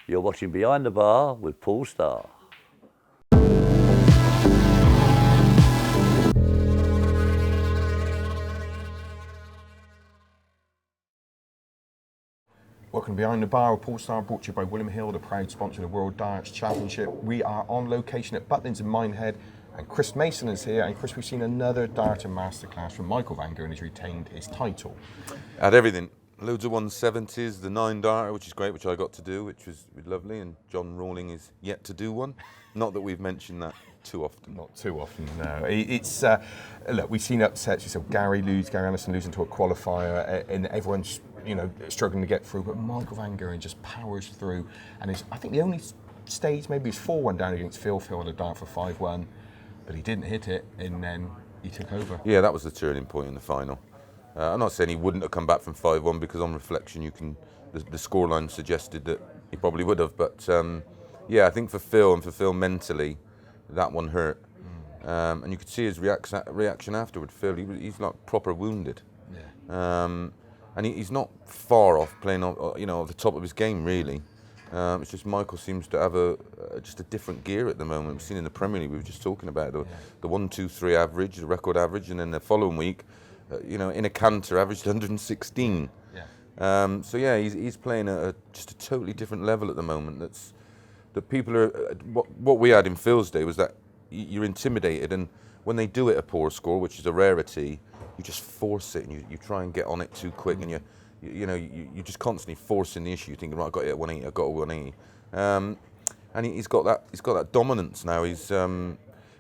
You're watching Behind the Bar with Paul Starr. Welcome to Behind the Bar with Paul Starr, brought to you by Minehead, the proud sponsor of the World Darts Championship. We are on location at Butlins in Minehead, and Chris Mason is here. And Chris, we've seen another darter masterclass from Michael van Gerwen, who's retained his title. Had everything. Loads of 170s, the 9 darter, which is great, which I got to do, which was lovely, and John Rawling is yet to do one. Not that we've mentioned that too often. Not too often, no. It's look, we've seen upsets. So Gary Anderson losing to a qualifier, and everyone's struggling to get through. But Michael van Gerwen just powers through, and I think the only stage maybe is 4-1 down against Phil on a dart for 5-1, but he didn't hit it, and then he took over. Yeah, that was the turning point in the final. I'm not saying he wouldn't have come back from 5-1, because on reflection, the scoreline suggested that he probably would have. But yeah, I think for Phil mentally, that one hurt. And you could see his reaction afterward. Phil, he's like proper wounded. Yeah. And he's not far off playing at the top of his game, really. It's just Michael seems to have just a different gear at the moment. We've seen in the Premier League, we were just talking about the 1-2-3 average, the record average, and then the following week, in a canter, averaged 116. Yeah. So yeah, he's playing just a totally different level at the moment. That people are. What we had in Phil's day was that you're intimidated, and when they do it a poor score, which is a rarity, you just force it, and you try and get on it too quick, and you're just constantly forcing the issue, thinking, right, I got it at 180, I got a 180, and he's got that dominance now.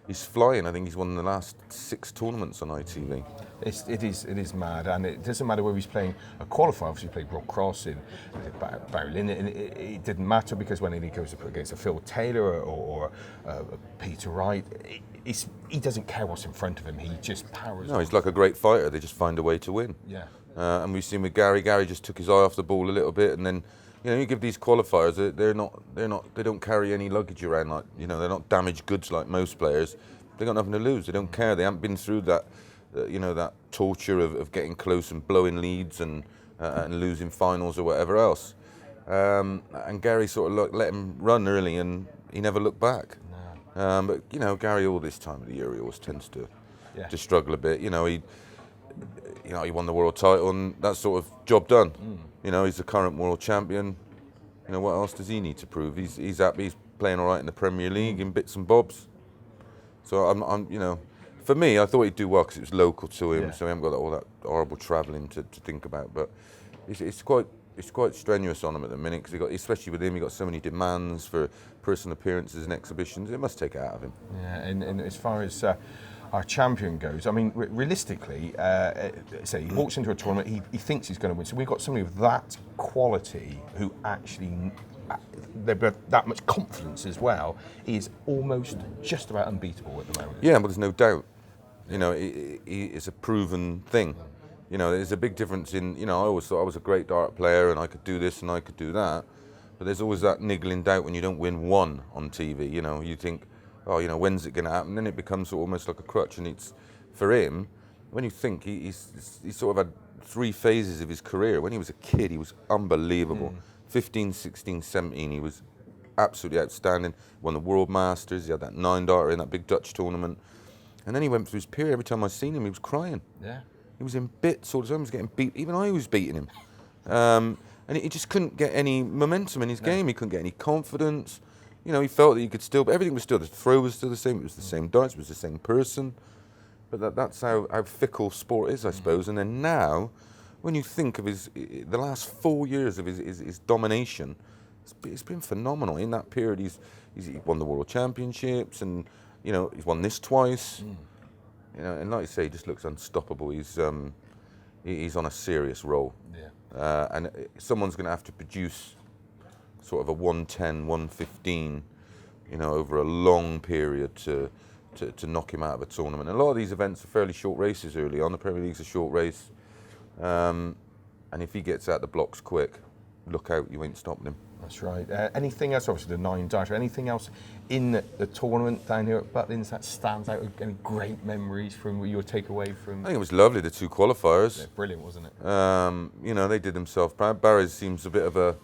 He's flying. I think he's won the last 6 tournaments on ITV. It is mad, and it doesn't matter whether he's playing a qualifier. Obviously, he played Rob Cross in Berlin, and it didn't matter, because when he goes up against a Phil Taylor or Peter Wright, he doesn't care what's in front of him. He just powers. No, he's like a great fighter. They just find a way to win. Yeah. And we've seen with Gary. Gary just took his eye off the ball a little bit, and then you give these qualifiers. They don't carry any luggage around, like they're not damaged goods like most players. They got nothing to lose. They don't care. They haven't been through that. That torture of getting close and blowing leads and losing finals or whatever else. And Gary sort of let him run early, and he never looked back. No. But Gary, all this time of the year, he always tends to struggle a bit. He won the world title, and that sort of job done. He's the current world champion. What else does he need to prove? He's happy. He's playing all right in the Premier League in bits and bobs. So I'm for me, I thought he'd do well because it was local to him, so we haven't got all that horrible travelling to think about. But it's quite strenuous on him at the minute, because especially with him, he got so many demands for personal appearances and exhibitions. It must take it out of him. Yeah, and as far as our champion goes, I mean, realistically, say he walks into a tournament, he thinks he's going to win. So we've got somebody with that quality who actually. They've got that much confidence as well. He is almost just about unbeatable at the moment. Yeah, but there's no doubt. It's a proven thing. There's a big difference in. I always thought I was a great dart player and I could do this and I could do that. But there's always that niggling doubt when you don't win one on TV. You think, when's it going to happen? Then it becomes almost like a crutch. And it's for him. When you think he's sort of had 3 phases of his career. When he was a kid, he was unbelievable. 15, 16, 17, he was absolutely outstanding. Won the World Masters, he had that 9 darter in that big Dutch tournament. And then he went through his period. Every time I seen him, he was crying. Yeah. He was in bits all the time. He was getting beat. Even I was beating him. And he just couldn't get any momentum in his game. He couldn't get any confidence. He felt that he could still, but everything was still, the throw was still the same. It was the same darts, it was the same person. But that's how fickle sport is, I suppose. And then now, when you think of the last 4 years of his domination, it's been phenomenal. In that period, he's won the World Championships, and he's won this twice. And like you say, he just looks unstoppable. He's on a serious roll. Yeah. And someone's going to have to produce sort of a 110, 115, over a long period to knock him out of a tournament. And a lot of these events are fairly short races early on. The Premier League's a short race. And if he gets out the blocks quick, look out, you ain't stopping him. That's right. Anything else, obviously the 9 darter, anything else in the tournament down here at Butlins that stands out? Any great memories from your takeaway from? I think it was lovely, the 2 qualifiers. Yeah, brilliant, wasn't it? They did themselves proud. Barry's seems a bit of a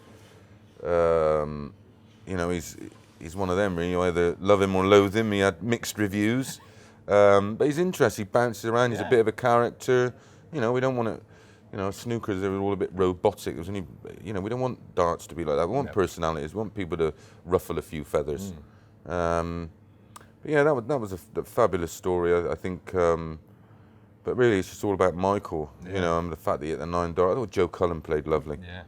you know, he's one of them. Really, you either love him or loathe him. He had mixed reviews, but he's interesting. He bounces around. He's a bit of a character. You know, we don't want to. You know, snookers, they were all a bit robotic. It was only, you know, we don't want darts to be like that. We want personalities. We want people to ruffle a few feathers. But yeah, that was a fabulous story. I think. But really, it's just all about Michael. You know, and the fact that he hit the 9 dart. I thought Joe Cullen played lovely. Yeah.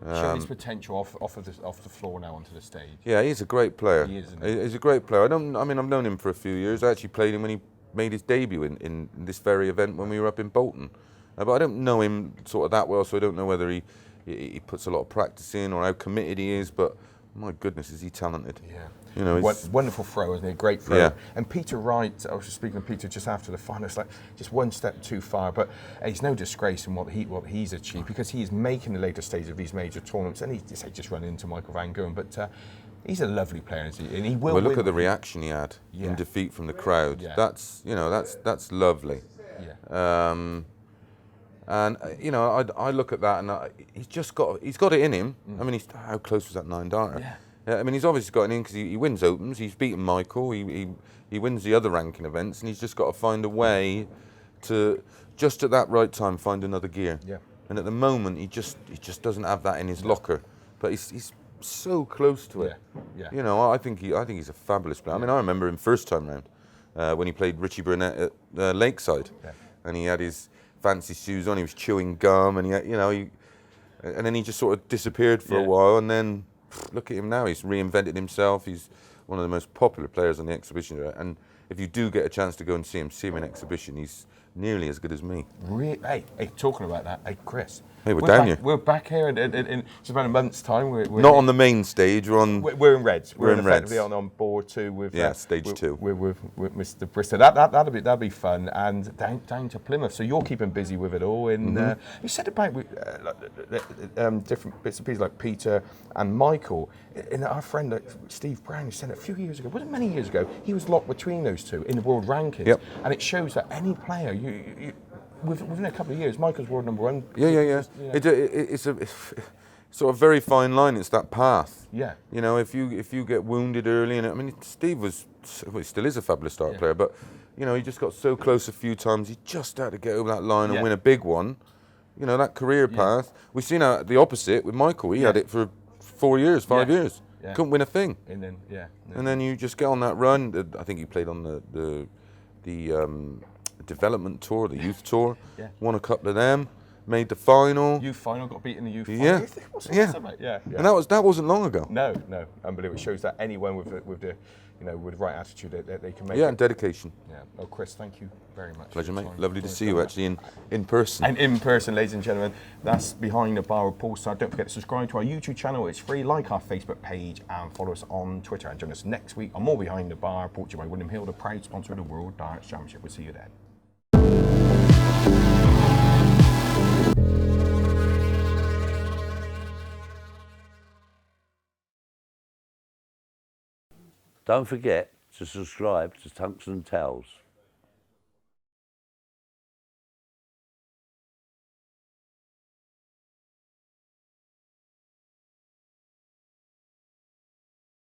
Showing his potential off the floor now onto the stage. Yeah, he's a great player. He is, isn't he? He's a great player. I mean, I've known him for a few years. I actually played him when he made his debut in this very event when we were up in Bolton. But I don't know him sort of that well, so I don't know whether he puts a lot of practice in or how committed he is. But my goodness, is he talented? Yeah. You know, wonderful throw, isn't he? Great throw. Yeah. And Peter Wright, I was just speaking to Peter just after the final, it's like just one step too far, but he's no disgrace in what he's achieved, because he is making the later stage of these major tournaments, and he just run into Michael van Gerwen, but he's a lovely player, isn't he? And he will. Well, look at the reaction he had in defeat from the crowd. Yeah. That's, you know, that's lovely. Yeah. And you know, I look at that, and he's got it in him. I mean, how close was that 9 darter? Yeah. I mean, he's obviously got it in because he wins opens. He's beaten Michael. He wins the other ranking events, and he's just got to find a way to just at that right time find another gear. Yeah. And at the moment, he just doesn't have that in his locker. But he's so close to it. Yeah. You know, I think he's a fabulous player. I mean, I remember him first time round when he played Richie Burnett at Lakeside, and he had his fancy shoes on. He was chewing gum, and and then he just sort of disappeared for a while, and then look at him now. He's reinvented himself. He's one of the most popular players on the exhibition, and if you do get a chance to go and see him in exhibition, he's nearly as good as me. Hey, talking about that, hey, Chris. Hey, we're down here. We're back here in just about a month's time. We're not on the main stage. We're in Reds. We're in effectively Reds. on board 2 with stage 2. With Mr. Bristow. That'll be fun, and down to Plymouth. So you're keeping busy with it all. And you said about different bits and pieces like Peter and Michael. And our friend Steve Brown, who said a few years ago, wasn't many years ago, he was locked between those two in the world rankings. Yep. And it shows that any player you within a couple of years, Michael's world number 1. Yeah. It's a sort of very fine line. It's that path. Yeah. You know, if you get wounded early, and I mean, Steve he still is a fabulous dart player, but you know, he just got so close a few times. He just had to get over that line and win a big one. You know, that career path. We've seen the opposite with Michael. He had it for 4 years, 5 years. Yeah. Couldn't win a thing. And then and then you just get on that run. I think he played on the development tour, the youth tour. Won a couple of them. Made the final. Youth final, got beaten in the youth final. Yeah. And that wasn't long ago. No, unbelievable. It shows that anyone with the right attitude that they can make. Yeah, and dedication. Yeah. Oh, Chris, thank you very much. Pleasure, mate. Lovely to see you actually in person. And in person, ladies and gentlemen. That's Behind the Bar with Paul Starr. Don't forget to subscribe to our YouTube channel. It's free. Like our Facebook page and follow us on Twitter. And join us next week on more Behind the Bar, brought to you by William Hill, the proud sponsor of the World Darts Championship. We'll see you then. Don't forget to subscribe to Tungsten Tales.